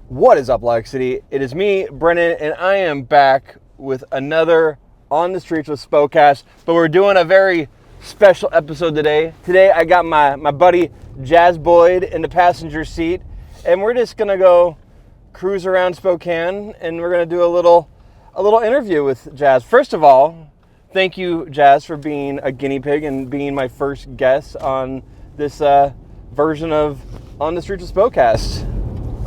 What is up, Logic City? It is me, Brennan, and I am back with another On the Streets with Spokast. But we're doing a very special episode today. Today I got my buddy Jáiz Boyd in the passenger seat, and we're just gonna go cruise around Spokane, and we're gonna do a little interview with Jáiz. First of all, thank you, Jáiz, for being a guinea pig and being my first guest on this version of On the Streets with Spokast.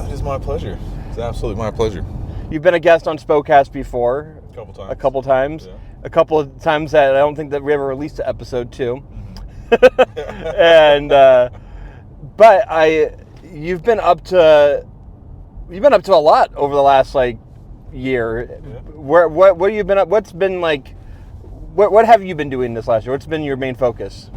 It is my pleasure. It's absolutely my pleasure. You've been a guest on Spokast before. A couple times. A couple times. Yeah. A couple of times that I don't think that we ever released an episode 2. Mm-hmm. And but you've been up to a lot over the last year. Yeah. What have you been up? What's been what have you been doing this last year? What's been your main focus?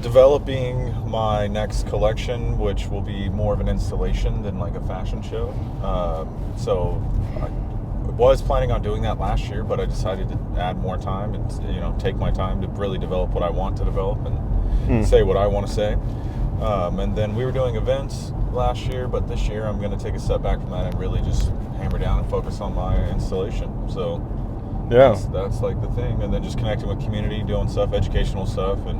Developing my next collection, which will be more of an installation than like a fashion show. So I was planning on doing that last year, but I decided to add more time and take my time to really develop what I want to develop and say what I want to say. And then we were doing events last year, but this year I'm going to take a step back from that and really just hammer down and focus on my installation. So Yeah. that's like the thing. And then just connecting with community, doing stuff, educational stuff, and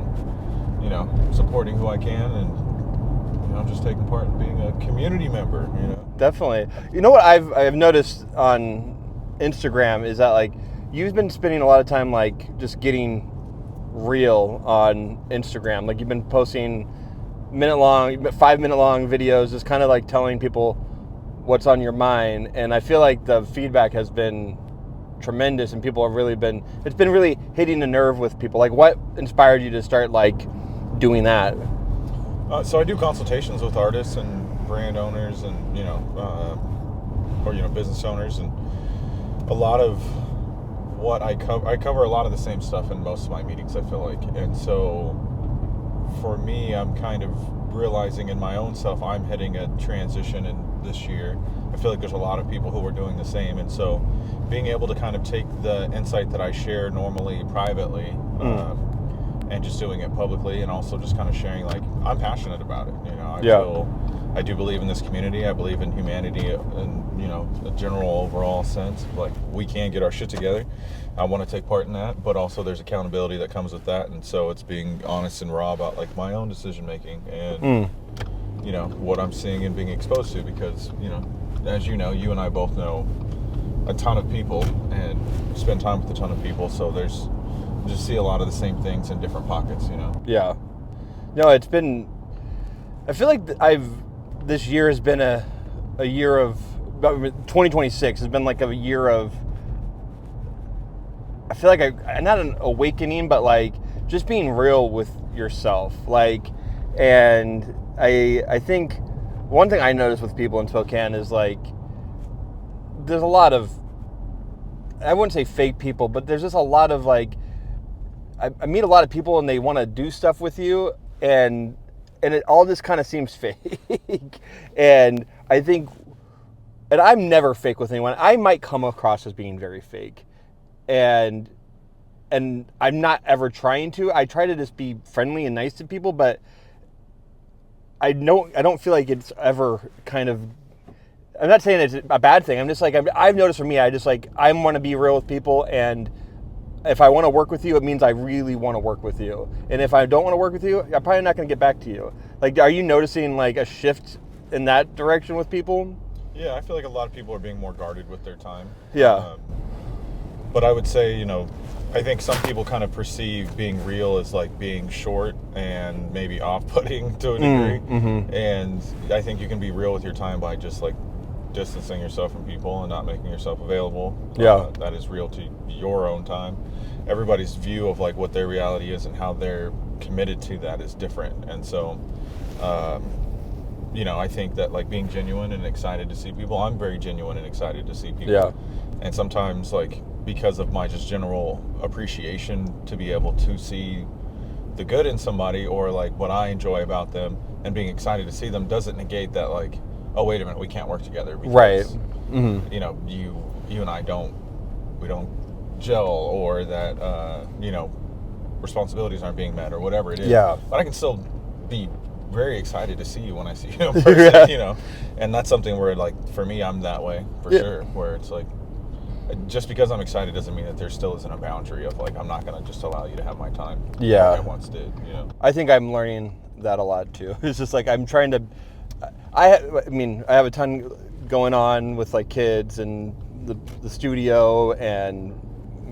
supporting who I can, and just taking part in being a community member. Definitely. You know what I've noticed on Instagram is that you've been spending a lot of time just getting real on Instagram. You've been posting 5-minute long videos, just kind of telling people what's on your mind. And I feel like the feedback has been tremendous, and people have it's been really hitting the nerve with people. What inspired you to start doing that? So I do consultations with artists and brand owners and business owners, and a lot of what I cover a lot of the same stuff in most of my meetings, I feel like. And so for me, I'm kind of realizing in my own self I'm hitting a transition in this year. I feel like there's a lot of people who are doing the same, and so being able to kind of take the insight that I share normally privately and just doing it publicly, and also just kind of sharing, I'm passionate about it. I do believe in this community. I believe in humanity in a general overall sense. We can get our shit together. I want to take part in that, but also there's accountability that comes with that, and so it's being honest and raw about my own decision making and what I'm seeing and being exposed to, because as you and I both know a ton of people and spend time with a ton of people, so there's just see a lot of the same things in different pockets. Yeah. No, it's been, I feel like this year has been a year of, 2026 has been a year of, I feel like not an awakening, but just being real with yourself. And I think one thing I notice with people in Spokane is there's a lot of, I wouldn't say fake people, but there's just a lot of I meet a lot of people and they want to do stuff with you, and it all just kind of seems fake. And I think, and I'm never fake with anyone. I might come across as being very fake, and I'm not ever trying to. I try to just be friendly and nice to people, but I don't feel like it's ever kind of, I'm not saying it's a bad thing. I'm just I've noticed for me, I want to be real with people, and if I want to work with you, it means I really want to work with you. And if I don't want to work with you, I'm probably not going to get back to you. Are you noticing a shift in that direction with people? Yeah, I feel like a lot of people are being more guarded with their time. Yeah. But I would say, I think some people kind of perceive being real as being short and maybe off-putting to a degree. Mm-hmm. And I think you can be real with your time by just distancing yourself from people and not making yourself available. Yeah. That is real to your own time. Everybody's view of what their reality is and how they're committed to that is different. And so, I think that being genuine and excited to see people, I'm very genuine and excited to see people. Yeah. And sometimes because of my just general appreciation to be able to see the good in somebody, or what I enjoy about them, and being excited to see them doesn't negate that oh, wait a minute, we can't work together because, right. Mm-hmm. You and I don't gel, or that responsibilities aren't being met, or whatever it is. Yeah. But I can still be very excited to see you when I see you in person, you know. And that's something where, like, for me, I'm that way for sure. Where it's like, just because I'm excited doesn't mean that there still isn't a boundary of like, I'm not gonna just allow you to have my time. Yeah, like I once did. You know. I think I'm learning that a lot too. It's just like I'm trying to. I mean, I have a ton going on with like kids and the studio and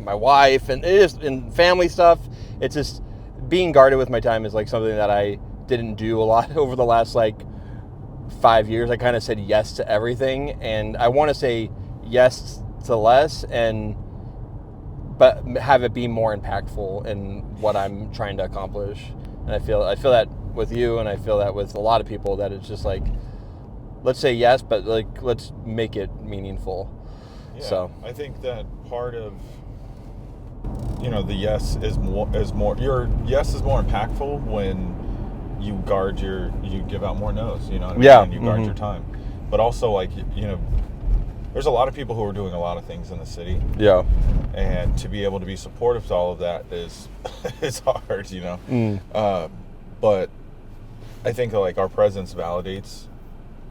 my wife and it is and family stuff. It's just being guarded with my time is like something that I didn't do a lot over the last like 5 years. I kind of said yes to everything, and I want to say yes to less but have it be more impactful in what I'm trying to accomplish. And I feel that with you, and I feel that with a lot of people, that it's just like, let's say yes, but like let's make it meaningful. Yeah, so I think that part of, you know, the yes is more your yes is more impactful when you give out more no's, you know what I mean? Yeah. And you guard your time. But also, like, you know, there's a lot of people who are doing a lot of things in the city. Yeah. And to be able to be supportive to all of that is hard, you know. But I think that, like, our presence validates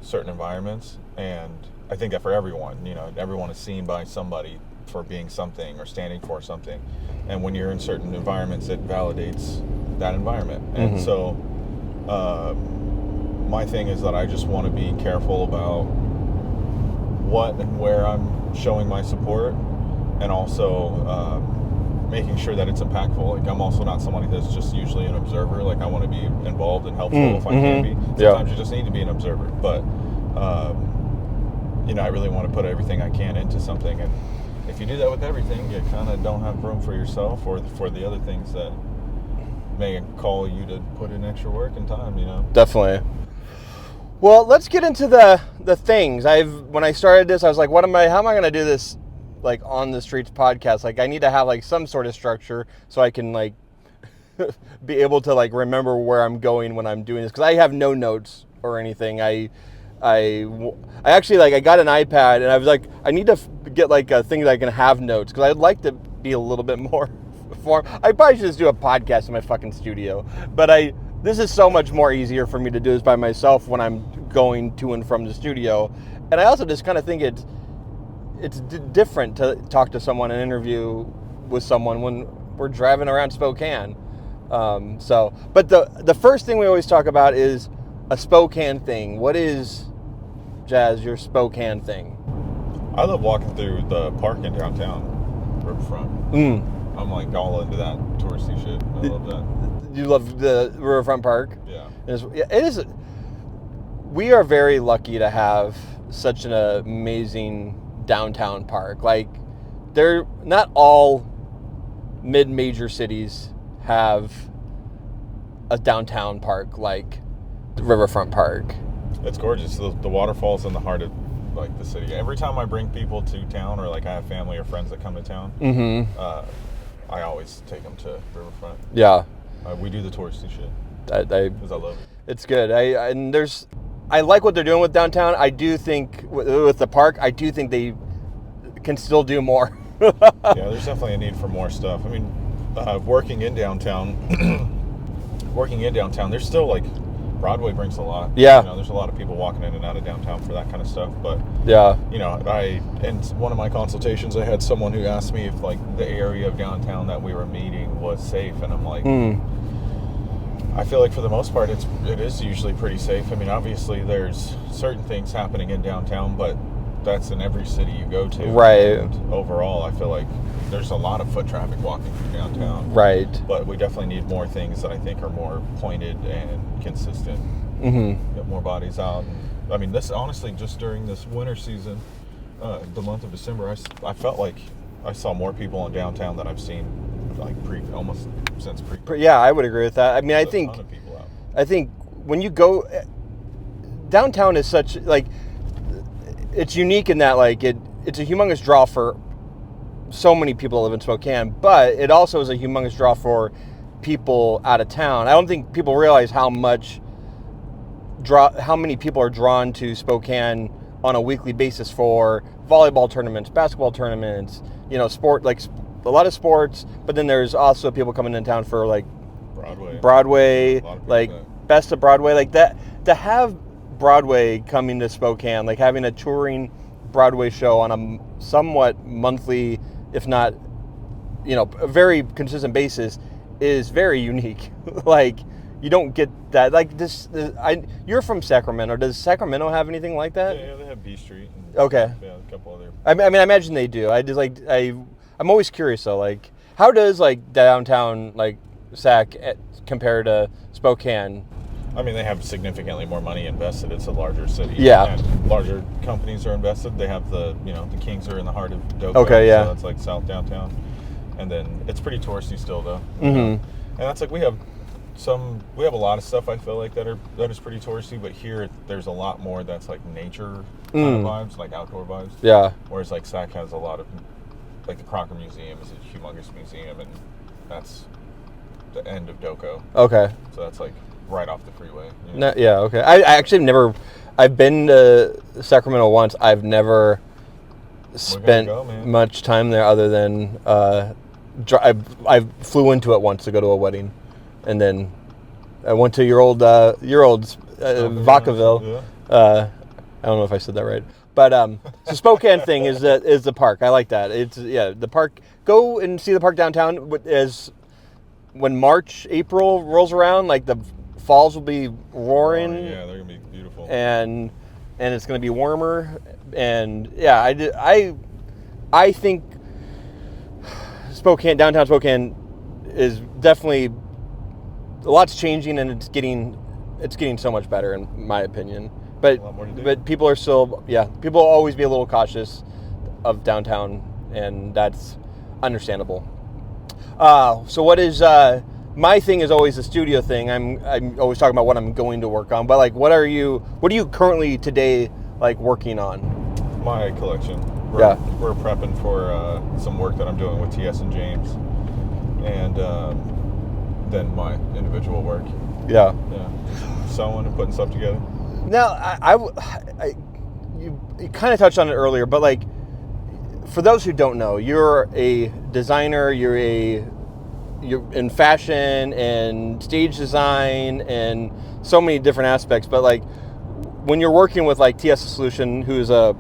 certain environments, and I think that for everyone, you know, everyone is seen by somebody for being something or standing for something. And when you're in certain environments, it validates that environment. And so my thing is that I just want to be careful about what and where I'm showing my support, and also making sure that it's impactful. Like, I'm also not somebody that's just usually an observer. Like, I want to be involved and helpful if I can be. Sometimes you just need to be an observer. But, you know, I really want to put everything I can into something. And if you do that with everything, you kind of don't have room for yourself or for the other things that may call you to put in extra work and time, you know? Definitely. Well, let's get into the things. When I started this, I was like, how am I going to do this, like, on the streets podcast? Like, I need to have like some sort of structure so I can like be able to like remember where I'm going when I'm doing this, because I have no notes or anything. I actually, like, I got an iPad, and I was like, I need to get like a thing that I can have notes, because I'd like to be a little bit more form. I probably should just do a podcast in my fucking studio, but this is so much more easier for me to do this by myself when I'm going to and from the studio. And I also just kind of think it's different to talk to someone and interview with someone when we're driving around Spokane. But the first thing we always talk about is a Spokane thing. What is, Jazz, your Spokane thing? I love walking through the park in downtown, riverfront. I'm like all into that touristy shit. I love that. You love the riverfront park? Yeah. It is. We are very lucky to have such an amazing downtown park. Like, they're not all mid-major cities have a downtown park like the riverfront park. It's gorgeous. The waterfall's in the heart of like the city. Every time I bring people to town, or like I have family or friends that come to town, I always take them to riverfront. Yeah. We do the touristy shit because I love it. It's good. I like what they're doing with downtown. I do think with the park, I do think they can still do more. Yeah, there's definitely a need for more stuff. I mean, working in downtown, there's still like Broadway brings a lot. Yeah. You know, there's a lot of people walking in and out of downtown for that kind of stuff. But yeah, you know, in one of my consultations, I had someone who asked me if like the area of downtown that we were meeting was safe, and I'm like, I feel like for the most part, it is usually pretty safe. I mean, obviously there's certain things happening in downtown, but that's in every city you go to. Right. And overall, I feel like there's a lot of foot traffic walking through downtown. Right. But we definitely need more things that I think are more pointed and consistent. Get more bodies out. I mean, this honestly, just during this winter season, the month of December, I felt like I saw more people in downtown than I've seen like almost since pre. Yeah, I would agree with that. I mean, I think when you go downtown is such like, it's unique in that like it's a humongous draw for so many people that live in Spokane, but it also is a humongous draw for people out of town. I don't think people realize how many people are drawn to Spokane on a weekly basis for volleyball tournaments, basketball tournaments, you know, sport, like a lot of sports, but then there's also people coming in town for like Broadway, like best of Broadway, like that, to have Broadway coming to Spokane, like having a touring Broadway show on a somewhat monthly, if not, a very consistent basis, is very unique. Like, you don't get that. Like you're from Sacramento. Does Sacramento have anything like that? Yeah, they have B Street. And okay. Yeah, a couple other. I mean, I imagine they do. I'm always curious though. Like, how does like downtown like Sac compare to Spokane? I mean, they have significantly more money invested. It's a larger city. Yeah. And larger companies are invested. They have the Kings are in the heart of Doco. Okay, yeah. So that's like South Downtown. And then it's pretty touristy still, though. Mm-hmm. And that's like we have a lot of stuff I feel like that is pretty touristy, but here there's a lot more that's like nature kind of vibes, like outdoor vibes. Yeah. Whereas like Sac has a lot of, like the Crocker Museum is a humongous museum, and that's the end of Doco. Okay. So that's like right off the freeway. No, yeah, okay. I actually I've been to Sacramento once. I've never spent much time there other than I flew into it once to go to a wedding, and then I went to your old Vacaville. Yeah. I don't know if I said that right, but the Spokane thing is the park. I like that. It's the park. Go and see the park downtown. As when March, April rolls around, like the falls will be roaring. Oh, yeah, they're gonna be beautiful. And it's gonna be warmer. And yeah, I think downtown Spokane is definitely a lot's changing, and it's getting so much better in my opinion. But people are still people will always be a little cautious of downtown, and that's understandable. So what is my thing is always the studio thing. I'm always talking about what I'm going to work on, but like what are you currently today like working on? My collection. We're prepping for some work that I'm doing with TS and James, and then my individual work. Yeah. Sewing and putting stuff together. Now, you kind of touched on it earlier, but like for those who don't know, you're a designer. You're in fashion and stage design and so many different aspects. But like when you're working with like TS Solution, who's a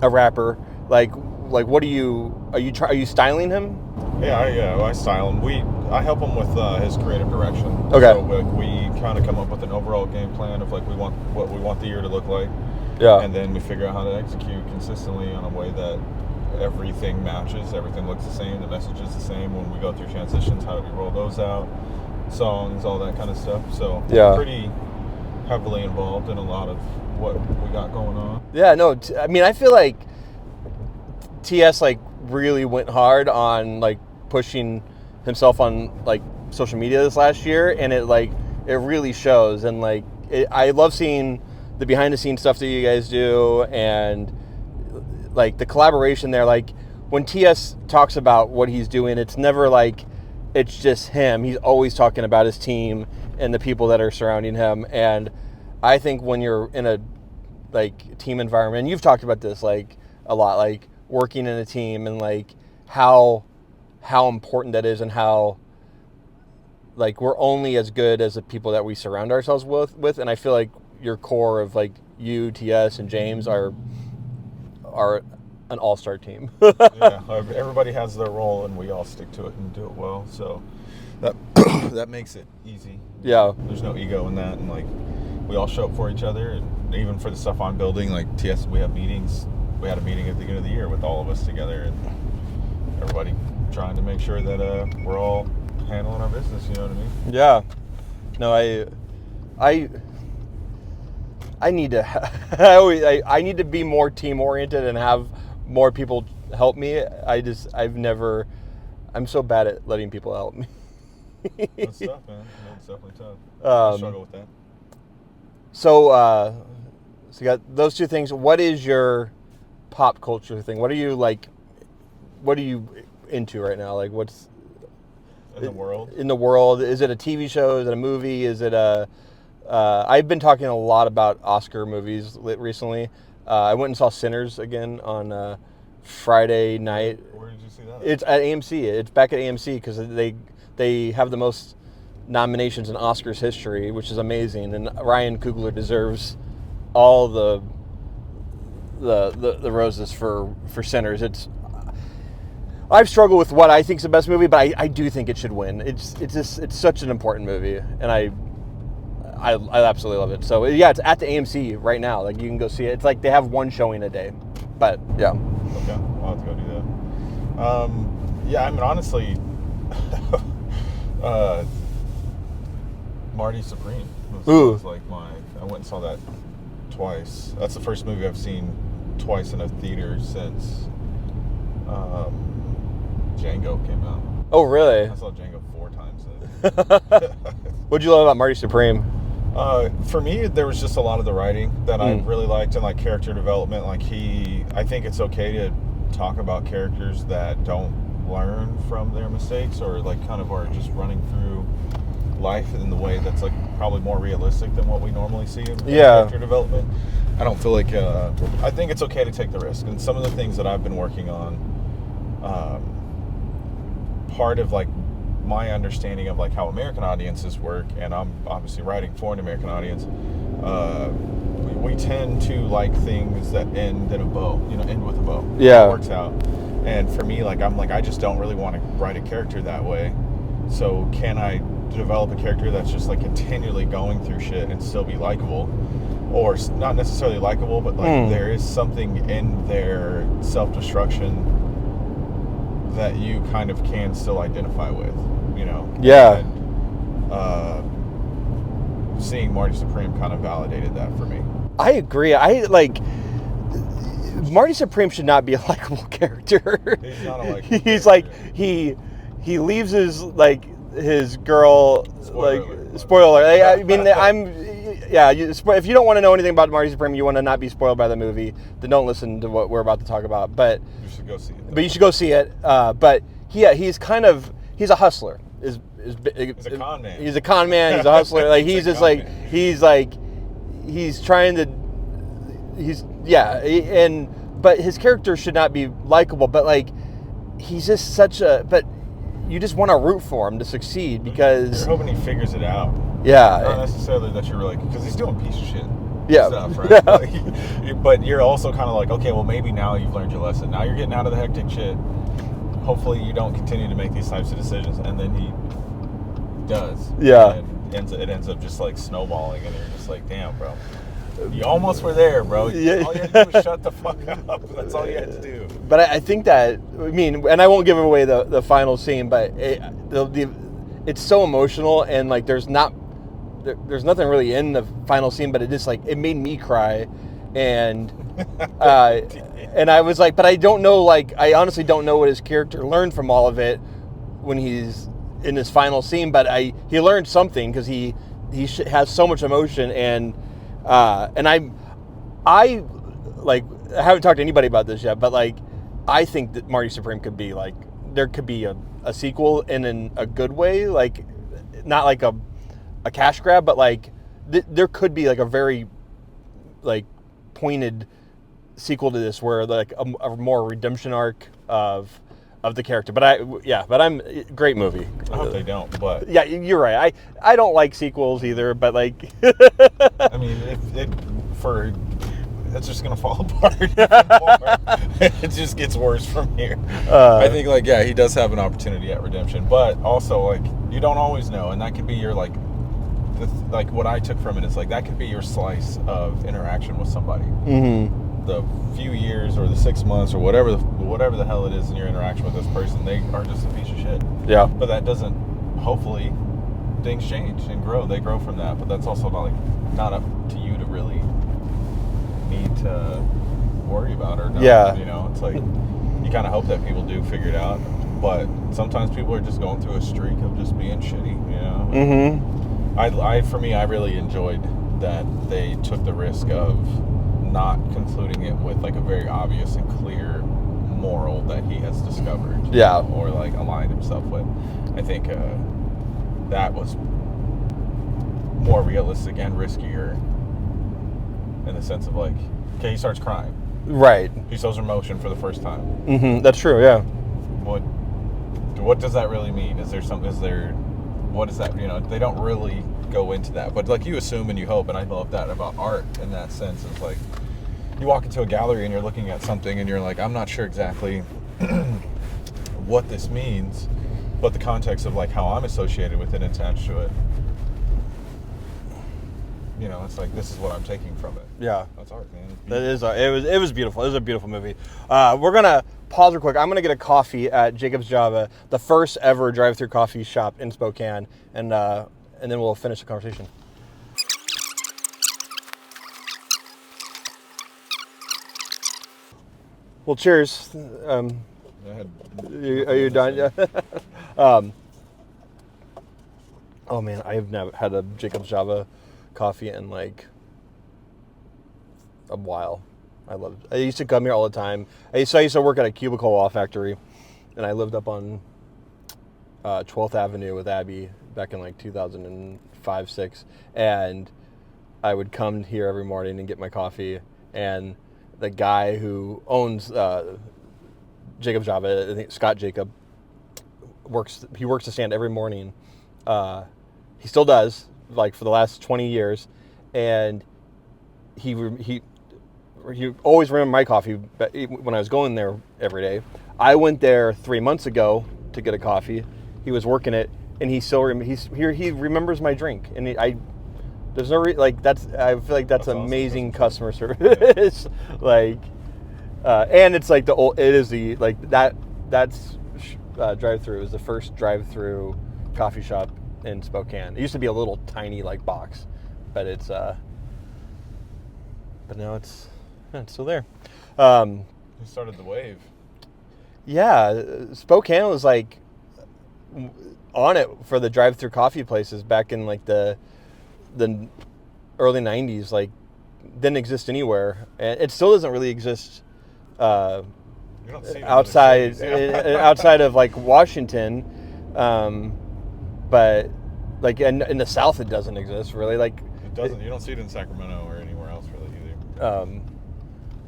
rapper, like what are you styling him? Yeah, I style him. I help him with his creative direction. Okay. So we kind of come up with an overall game plan of like what we want the year to look like. Yeah. And then we figure out how to execute consistently on a way that everything matches, everything looks the same, the message is the same. When we go through transitions, how do we roll those out? Songs, all that kind of stuff. So we're pretty heavily involved in a lot of what we got going on. Yeah, no, I mean, I feel like TS like really went hard on like pushing himself on like social media this last year, and it really shows. And like I love seeing the behind the scenes stuff that you guys do, and like the collaboration there. Like when TS talks about what he's doing, it's never like it's just him. He's always talking about his team and the people that are surrounding him. And I think when you're in a like team environment, and you've talked about this like a lot, like working in a team and like how important that is, and how like we're only as good as the people that we surround ourselves with. And I feel like your core of like you, TS, and James are an all-star team. Yeah, everybody has their role, and we all stick to it and do it well. So that makes it easy. Yeah, there's no ego in that, and like we all show up for each other. And even for the stuff I'm building, like TS, we have meetings. We had a meeting at the beginning of the year with all of us together, and everybody trying to make sure that we're all handling our business. You know what I mean? Yeah. No, I need to. I need to be more team oriented and have more people help me. I'm so bad at letting people help me. That's tough, man. It's definitely tough. I struggle with that. So you got those two things. What is your pop culture thing? What are you like? What are you into right now? Like, what's in the world? In the world, is it a TV show? Is it a movie? Is it a? I've been talking a lot about Oscar movies recently. I went and saw Sinners again on Friday night. Where did you see that? It's at AMC. It's back at AMC because they have the most nominations in Oscars history, which is amazing. And Ryan Coogler deserves all the roses for Sinners. I've struggled with what I think is the best movie, but I do think it should win. It's such an important movie, and I absolutely love it. So yeah, it's at the AMC right now. Like, you can go see it. It's like they have one showing a day, but yeah. Okay, I'll have to go do that. Yeah, I mean, honestly, Marty Supreme was like I went and saw that twice. That's the first movie I've seen twice in a theater since Django came out. Oh, really? I saw Django 4 times. What'd you love about Marty Supreme? For me, there was just a lot of the writing that I really liked, and like character development. Like I think it's okay to talk about characters that don't learn from their mistakes, or like kind of are just running through life in the way that's like probably more realistic than what we normally see in character development. I don't feel like I think it's okay to take the risk. And some of the things that I've been working on, part of like my understanding of like how American audiences work, and I'm obviously writing for an American audience, we tend to like things that end in a bow, end with a bow. Yeah. It works out. And for me, like, I'm like, I just don't really want to write a character that way. So can I develop a character that's just like continually going through shit and still be likable? Or not necessarily likable, but like there is something in their self-destruction that you kind of can still identify with, Yeah. And seeing Marty Supreme kind of validated that for me. I agree. Marty Supreme should not be a likable character. He's not a likable He's character. like, he leaves his girl, spoiler alert. I mean, if you don't want to know anything about Marty Supreme, you want to not be spoiled by the movie, then don't listen to what we're about to talk about. But you should go see it. But you should go see it. But he's a hustler. He's a con man. He's a con man. He's a hustler. Like, he's just like, he's trying to, but his character should not be likable. But like, he's just but you just want to root for him to succeed, because you're hoping he figures it out. Yeah. Not necessarily that you're like, because he's doing piece of shit stuff, right? Yeah. But you're also kind of like, okay, well, maybe now you've learned your lesson. Now you're getting out of the hectic shit. Hopefully you don't continue to make these types of decisions. And then he does. Yeah. And it ends up just like snowballing, and you're just like, damn, bro. You almost were there, bro. Yeah. All you had to do was shut the fuck up. That's all you had to do. But I think that, and I won't give away the final scene, but it's so emotional, and like there's nothing really in the final scene, but it just like, it made me cry, and and I was like, but I don't know, like, I honestly don't know what his character learned from all of it when he's in his final scene, but he learned something, because he has so much emotion, and I haven't talked to anybody about this yet, but like, I think that Marty Supreme could be like, there could be a sequel in a good way, like not like a cash grab, but like there could be like a very like pointed sequel to this, where like a more redemption arc of the character. But great movie. I hope they don't, but yeah, you're right. I don't like sequels either, but like I mean, it's just gonna fall apart even more. It just gets worse from here. I think he does have an opportunity at redemption, but also like, you don't always know, and that could be your like what I took from it is like, that could be your slice of interaction with somebody. Mm-hmm. The few years or the 6 months or whatever the hell it is in your interaction with this person, they are just a piece of shit. Yeah. But that doesn't, hopefully, things change and grow. They grow from that. But that's also not up to you to really need to worry about or know. Yeah. It's like, you kind of hope that people do figure it out. But sometimes people are just going through a streak of just being shitty, Mm-hmm. For me, I really enjoyed that they took the risk of not concluding it with like a very obvious and clear moral that he has discovered, or like aligned himself with. I think that was more realistic and riskier, in the sense of like, okay, he starts crying, right? He shows emotion for the first time. Mm-hmm. That's true. Yeah. What does that really mean? Is there what is that? You know, they don't really go into that. But like you assume and you hope, and I love that about art in that sense. It's like you walk into a gallery and you're looking at something and you're like, I'm not sure exactly what this means, but the context of like how I'm associated with it and attached to it. You know, it's like, this is what I'm taking from it. Yeah. That's art, man. That is, it was beautiful. It was a beautiful movie. We're going to pause real quick. I'm going to get a coffee at Jacob's Java, the first ever drive-through coffee shop in Spokane, and then we'll finish the conversation. Well, cheers. Are you done? Yeah. Oh man, I have never had a Jacob's Java coffee in like a while. I love it. I used to come here all the time. I used to work at a cubicle wall factory, and I lived up on 12th Avenue with Abby back in like 2005, 6, and I would come here every morning and get my coffee, and the guy who owns Jacob's Java, I think Scott Jacob, works the stand every morning. He still does, like for the last 20 years, and he always remembered my coffee when I was going there every day. I went there 3 months ago to get a coffee. He was working it, and he still he remembers my drink, and there's no I feel like that's amazing awesome customer service. Like, and it's like that's drive-through is the first drive-through coffee shop in Spokane. It used to be a little tiny like box, but it's but now it's still there. You started the wave. Yeah, Spokane was like on it for the drive-through coffee places back in like the early 90s. Like, didn't exist anywhere, and it still doesn't really exist You don't see outside outside of like Washington, but like in the South it doesn't exist really. Like it doesn't. You don't see it in Sacramento or anywhere else really either.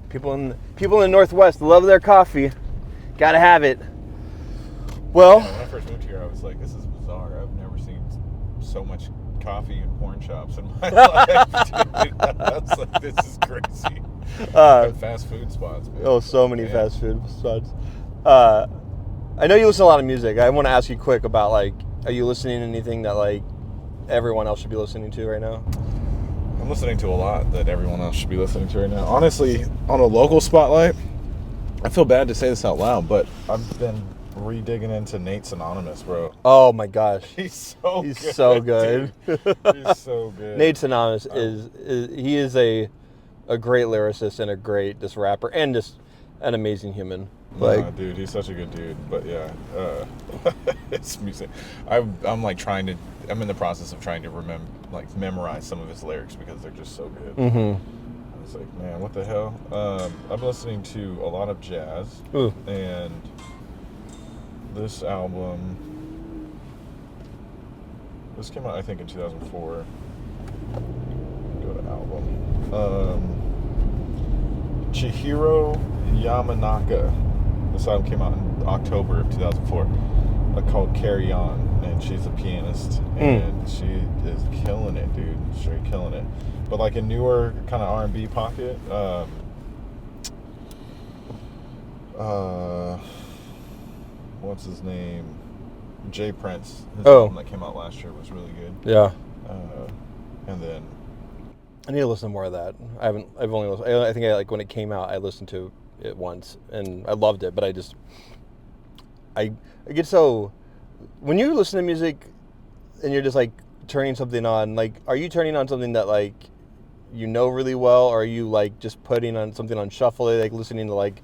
People in the Northwest love their coffee. Gotta have it. Well, when I first moved here, I was like, this is bizarre. I've never seen so much coffee in porn shops in my life, dude. I was like, this is crazy. Fast food spots, man. Oh, so many fast food spots. I know you listen to a lot of music. I want to ask you quick about, like, are you listening to anything that, like, everyone else should be listening to right now? I'm listening to a lot that everyone else should be listening to right now. Honestly, on a local spotlight, I feel bad to say this out loud, but I've been re-digging into Nate's Anonymous, bro. Oh my gosh, he's so good. He's so good. He's so good. Nate's Anonymous is a great lyricist and a great just rapper and just an amazing human. Like, dude, he's such a good dude. But yeah, it's music. I'm like I'm in the process of trying to memorize some of his lyrics because they're just so good. Mm-hmm. It's like, man, what the hell? I'm listening to a lot of jazz. Ooh. And this album, this came out, I think, in 2004. Go to album. Chihiro Yamanaka. This album came out in October of 2004. Called Carry On, and she's a pianist, and she is killing it, dude. Straight killing it. But like a newer kind of R&B pocket. What's his name? Jay Prince. His album that came out last year was really good. Yeah. And then I need to listen to more of that. I've only listened. I think like when it came out, I listened to it once and I loved it. But I get so, when you listen to music and you're just like turning something on, like, are you turning on something that like you know really well, or are you like just putting on something on shuffle, like listening to like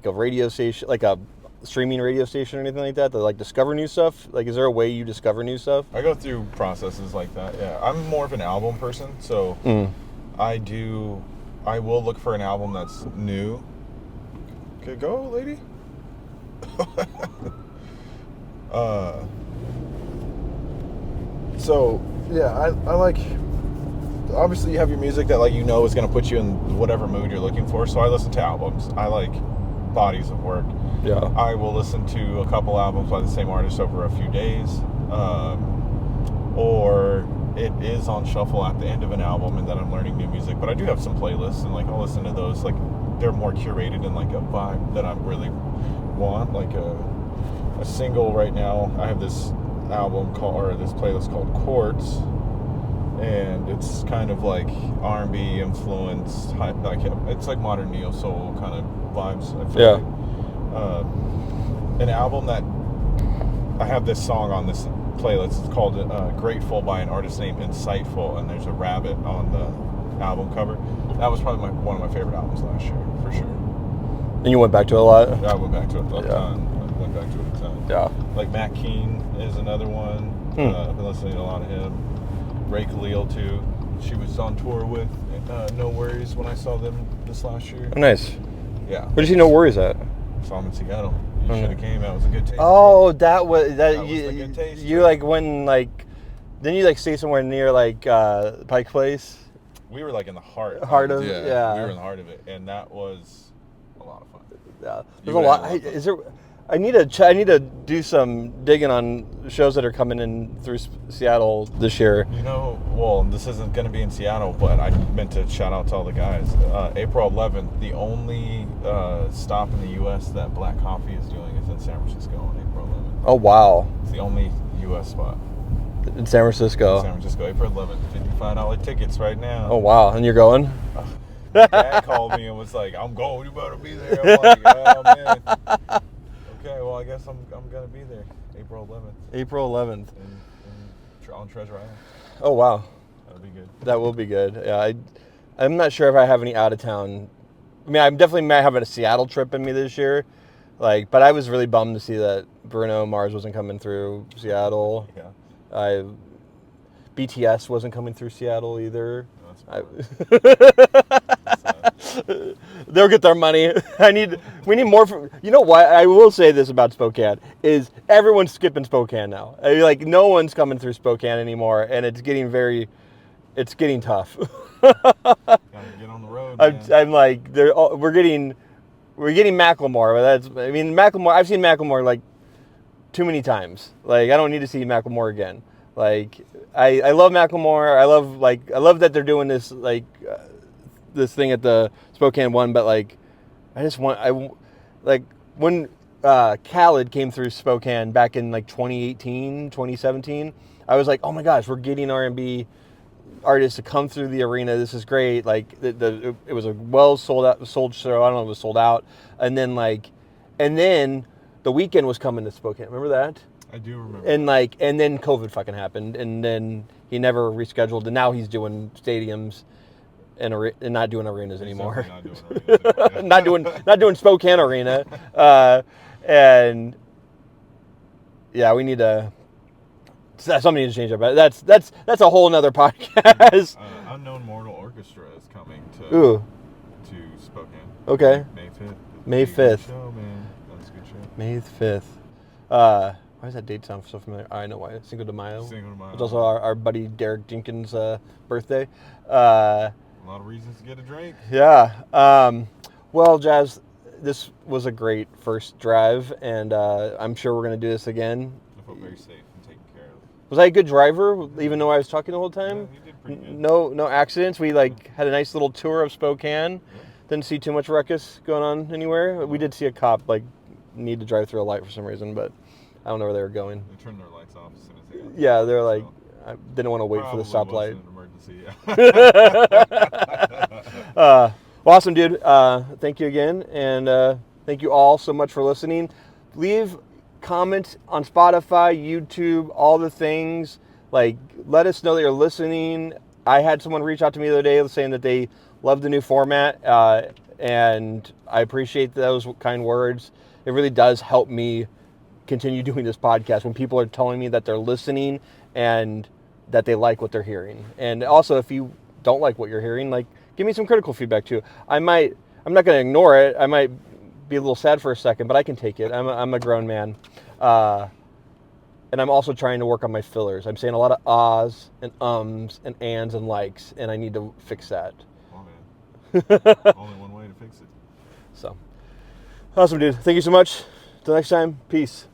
a radio station, like a streaming radio station or anything like that, like discover new stuff? Like, is there a way you discover new stuff? I go through processes like that. Yeah, I'm more of an album person, so I will look for an album that's new. Okay, go, lady. So yeah, I like, obviously you have your music that like you know is going to put you in whatever mood you're looking for, so I listen to albums. I like bodies of work. Yeah, I will listen to a couple albums by the same artist over a few days. or it is on shuffle at the end of an album, and then I'm learning new music. But I do have some playlists, and like I'll listen to those. Like they're more curated in like a vibe that I really want. Like a single right now. I have this this playlist called Quartz, and it's kind of like R&B influenced. Like it's like modern neo soul kind of vibes. I feel like. An album that I have this song on this playlist. It's called Grateful by an artist named Insightful, and there's a rabbit on the album cover. That was probably one of my favorite albums last year, for sure. And you went back to it a lot? Yeah, I went back to it a ton. Went back to it a ton. Yeah. Like Matt Keane is another one. I've been listening to a lot of him. Ray Khalil, too. She was on tour with No Worries when I saw them this last year. Oh, nice. Yeah. Where did you know Worries at? Saw them in Seattle. You should have came. That was a good taste. Oh, that was that. Was a good taste. You like when like, didn't you like stay somewhere near like Pike Place? We were like in the heart of it. Yeah. We were in the heart of it, and that was a lot of fun. Yeah, there's a lot. Is there? I need to do some digging on shows that are coming in through Seattle this year. You know, well, this isn't going to be in Seattle, but I meant to shout out to all the guys. April 11th, the only stop in the U.S. that Black Coffee is doing is in San Francisco on April 11th. Oh, wow. It's the only U.S. spot. In San Francisco? San Francisco, April 11th. $55 tickets right now. Oh, wow. And you're going? Dad called me and was like, I'm going. You better be there. I'm like, oh, man. Okay, well, I guess I'm going to be there. April 11th. April 11th. On Treasure Island. Oh, wow. That'll be good. That will be good. Yeah, I'm not sure if I have any out of town. I mean, I definitely might have a Seattle trip in me this year. Like, but I was really bummed to see that Bruno Mars wasn't coming through Seattle. Yeah. BTS wasn't coming through Seattle either. They'll get their money. We need more. You know what? I will say this about Spokane is everyone's skipping Spokane now. I mean, like no one's coming through Spokane anymore, and it's getting tough. Gotta get on the road. I'm like we're getting Macklemore, but Macklemore. I've seen Macklemore like too many times. Like I don't need to see Macklemore again. Like I love Macklemore. I love that they're doing this this thing at the Spokane one, but like when Khaled came through Spokane back in like 2018, 2017, I was like, oh my gosh, we're getting R&B artists to come through the arena. This is great. Like it was a sold show. I don't know if it was sold out. And then The Weeknd was coming to Spokane. Remember that? I do remember. And then COVID fucking happened, and then he never rescheduled, and now he's doing stadiums and not doing arenas anymore. Not doing Spokane Arena. And yeah, we need to. Somebody needs to change that, but that's a whole nother podcast. Unknown Mortal Orchestra is coming to Spokane. Okay. May 5th. May 5th. Show, man. That's a good show. May 5th. Why does that date sound so familiar? I know why. Cinco de Mayo. It's also our buddy Derek Jenkins' birthday. A lot of reasons to get a drink. Yeah. Well, Jazz, this was a great first drive, and I'm sure we're going to do this again. I felt very safe and taken care of. Was I a good driver, even though I was talking the whole time? Yeah, you did pretty good. No accidents. We had a nice little tour of Spokane. Yeah. Didn't see too much ruckus going on anywhere. We did see a cop need to drive through a light for some reason, but I don't know where they were going. They turned their lights off as soon as they got there. Yeah, they're like, I didn't want to wait for the stoplight. Emergency. Awesome, dude. Thank you again, and thank you all so much for listening. Leave comments on Spotify, YouTube, all the things. Let us know that you're listening. I had someone reach out to me the other day saying that they love the new format, and I appreciate those kind words. It really does help me continue doing this podcast when people are telling me that they're listening and that they like what they're hearing. And also, if you don't like what you're hearing, give me some critical feedback too. I'm not going to ignore it. I might be a little sad for a second, but I can take it. I'm a grown man. And I'm also trying to work on my fillers. I'm saying a lot of ahs and ums and ands and likes, and I need to fix that. Oh, man. Only one way to fix it. So, awesome, dude. Thank you so much. Till next time, peace.